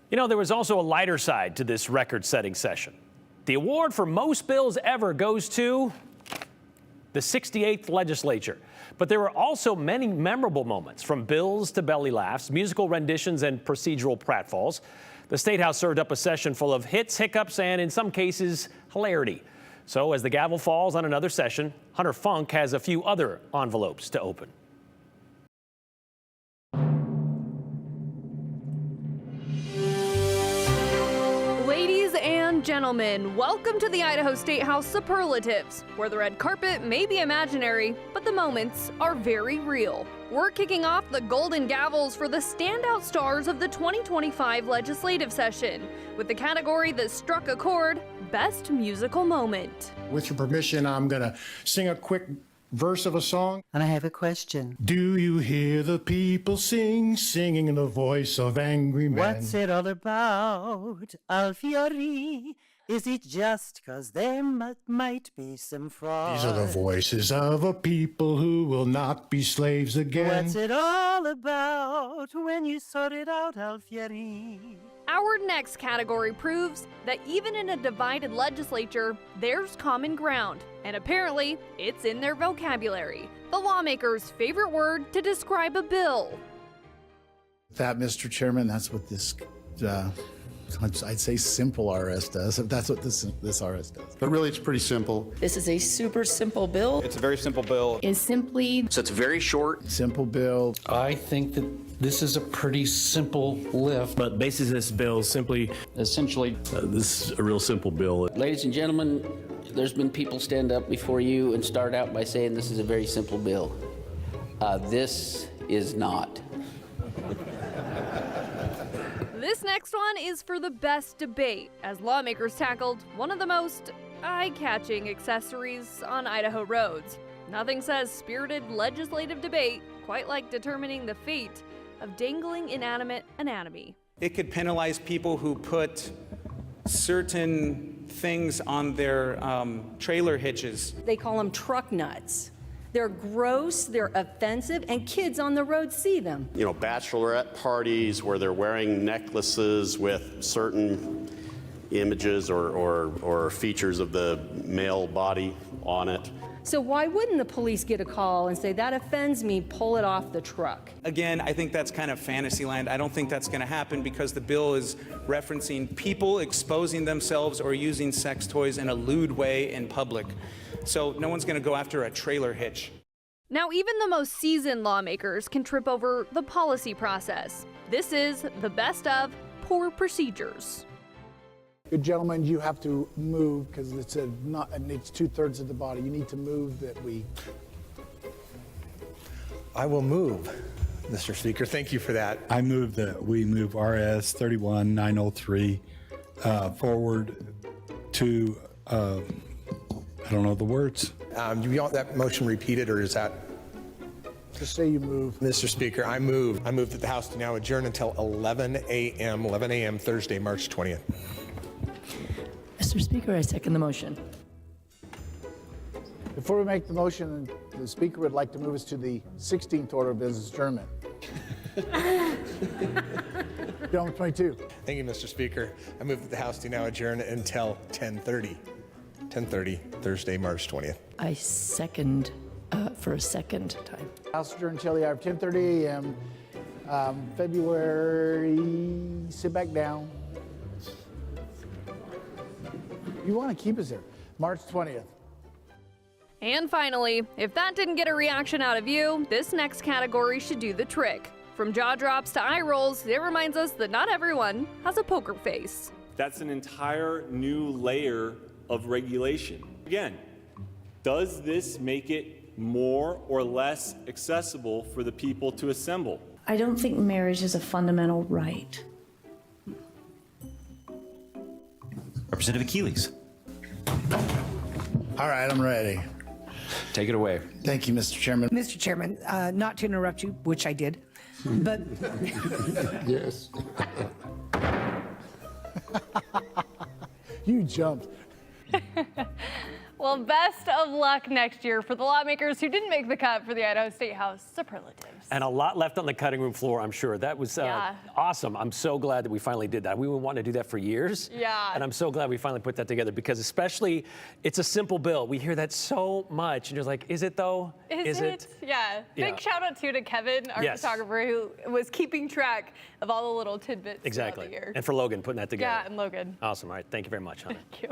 You know, there was also a lighter side to this record-setting session. The award for most bills ever goes to the 68th Legislature. But there were also many memorable moments, from bills to belly laughs, musical renditions, and procedural pratfalls. The State House served up a session full of hits, hiccups, and in some cases, hilarity. So as the gavel falls on another session, Hunter Funk has a few other envelopes to open. Ladies and gentlemen, welcome to the Idaho State House Superlatives, where the red carpet may be imaginary, but the moments are very real. We're kicking off the golden gavels for the standout stars of the 2025 legislative session, with the category that struck a chord, Best Musical Moment. With your permission, I'm gonna sing a quick verse of a song. And I have a question. Do you hear the people singing in the voice of angry men? What's it all about, Alfieri? Is it just 'cause there might be some fraud? These are the voices of a people who will not be slaves again. What's it all about when you sort it out, Alfieri? Our next category proves that even in a divided legislature, there's common ground, and apparently it's in their vocabulary. The lawmakers' favorite word to describe a bill. That, Mr. Chairman, that's what this, I'd say simple RS does. That's what this RS does. But really, it's pretty simple. This is a super simple bill. It's a very simple bill. Is simply. So it's very short. Simple bill. I think that this is a pretty simple lift. But basically, this bill simply, Essentially, this is a real simple bill. Ladies and gentlemen, there's been people stand up before you and start out by saying this is a very simple bill. This is not. This next one is for the best debate, as lawmakers tackled one of the most eye-catching accessories on Idaho roads. Nothing says spirited legislative debate quite like determining the fate of dangling inanimate anatomy. It could penalize people who put certain things on their trailer hitches. They call them truck nuts. They're gross, they're offensive, and kids on the road see them. You know, bachelorette parties where they're wearing necklaces with certain images or features of the male body on it. So why wouldn't the police get a call and say, that offends me, pull it off the truck? Again, I think that's kind of fantasy land. I don't think that's going to happen because the bill is referencing people exposing themselves or using sex toys in a lewd way in public. So no one's going to go after a trailer hitch. Now, even the most seasoned lawmakers can trip over the policy process. This is the best of poor procedures. Good gentlemen, you have to move because it's 2/3 of the body. You need to move that we. I will move, Mr. Speaker. Thank you for that. I move that we move RS 31903 forward to, I don't know the words. Do you want that motion repeated, or is that? Just say you move. Mr. Speaker, I move that the House now adjourn until 11 a.m. Thursday, March 20th. Mr. Speaker, I second the motion. Before we make the motion, the Speaker would like to move us to the 16th order of business, adjournment. Gentleman 22. Thank you, Mr. Speaker. I move that the House now adjourn until 10:30 Thursday, March 20th. I second for a second time. House adjourned until the hour of 10:30 a.m. February, sit back down. You want to keep us there. March 20th. And finally, if that didn't get a reaction out of you, this next category should do the trick. From jaw drops to eye rolls, it reminds us that not everyone has a poker face. That's an entire new layer of regulation. Again, does this make it more or less accessible for the people to assemble? I don't think marriage is a fundamental right. Representative Keeley's. All right, I'm ready. Take it away. Thank you, Mr. Chairman. Mr. Chairman, not to interrupt you, which I did, but... Yes. You jumped. Well, best of luck next year for the lawmakers who didn't make the cut for the Idaho State House Superlatives. And a lot left on the cutting room floor, I'm sure. That was Yeah. awesome. I'm so glad that we finally did that. We were wanting to do that for years. Yeah. And I'm so glad we finally put that together because especially, it's a simple bill. We hear that so much. And you're like, is it though? Is it? Yeah. Big shout out too to Kevin, our Yes. photographer, who was keeping track of all the little tidbits throughout Exactly. the year. And for Logan, putting that together. Yeah, and Logan. Awesome. All right. Thank you very much, Hunter. Thank you.